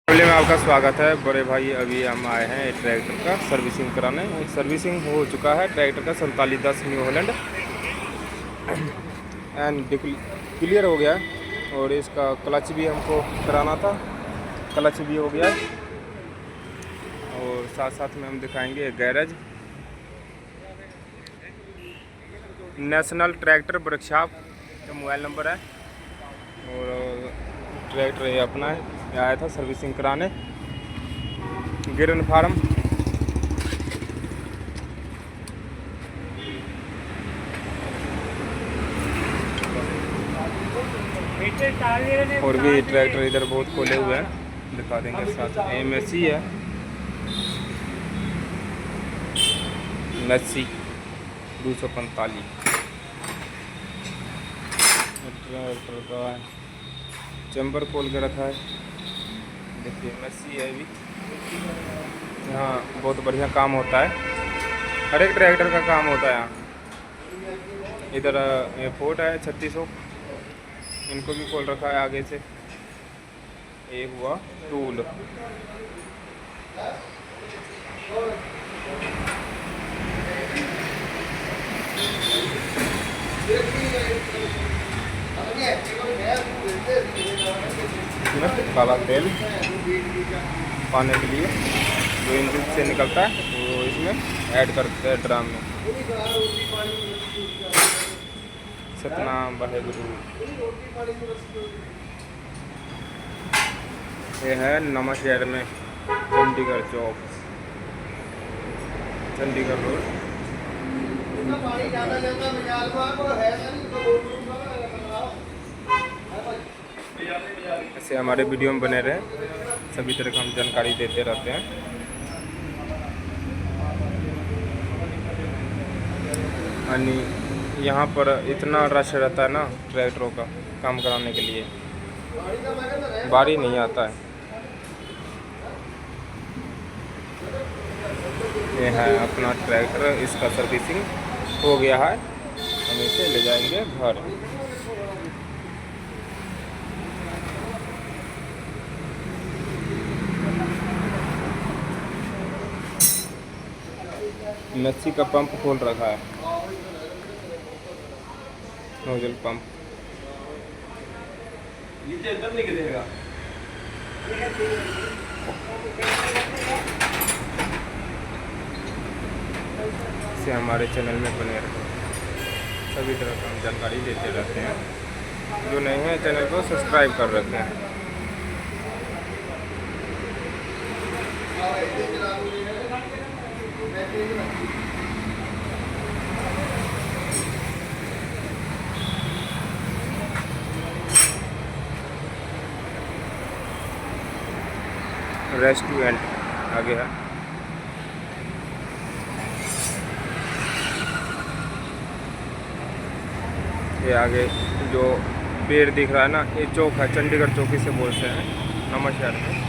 Family में आपका स्वागत है। बड़े भाई अभी हम आए हैं ट्रैक्टर का सर्विसिंग कराने। सर्विसिंग हो चुका है ट्रैक्टर का 4710 न्यू हॉलैंड एंड क्लियर हो गया है। और इसका क्लच भी हमको कराना था, क्लच भी हो गया है। और साथ साथ में हम दिखाएंगे गैरेज नेशनल ट्रैक्टर वर्कशॉप का मोबाइल नंबर है। और ट्रैक्टर ये अपना है, आया था सर्विसिंग कराने गिरन फार्म। और भी ट्रैक्टर इधर बहुत खोले हुए हैं, दिखा देंगे साथ। MSC है, MSC 245 ट्रैक्टर का चैम्बर खोल के रखा है। देखिए MSC है। अभी यहाँ बहुत बढ़िया काम होता है, हर एक ट्रैक्टर का काम होता है यहाँ। इधर एयरपोर्ट है 3600, इनको भी खोल रखा है आगे से। एक हुआ टूल, काला तेल पाने के लिए जो इंजन से निकलता है वो इसमें ऐड करते हैं ड्राम में। सतनाम वाहेगुरु। ये है नवांशहर में चंडीगढ़ चौक, चंडीगढ़ रोड। ऐसे हमारे वीडियो में बने रहे, सभी तरह का हम जानकारी देते रहते हैं। यानी यहाँ पर इतना रश रहता है ना ट्रैक्टरों का काम कराने के लिए, बारी नहीं आता है। ये है अपना ट्रैक्टर, इसका सर्विसिंग हो गया है, हम इसे ले जाएंगे घर। MSC का पंप खोल रखा है, नोजल पंप। नीचे इधर नहीं गिरेगा। से हमारे चैनल में बने रहे, सभी तरह का हम जानकारी देते रहते हैं। जो नहीं है चैनल को सब्सक्राइब कर रखते हैं। रेस्टोरेंट आगे है। ये आगे जो पेड़ दिख रहा है ना, ये चौक है, चंडीगढ़ चौकी से बोलते हैं नवांशहर में।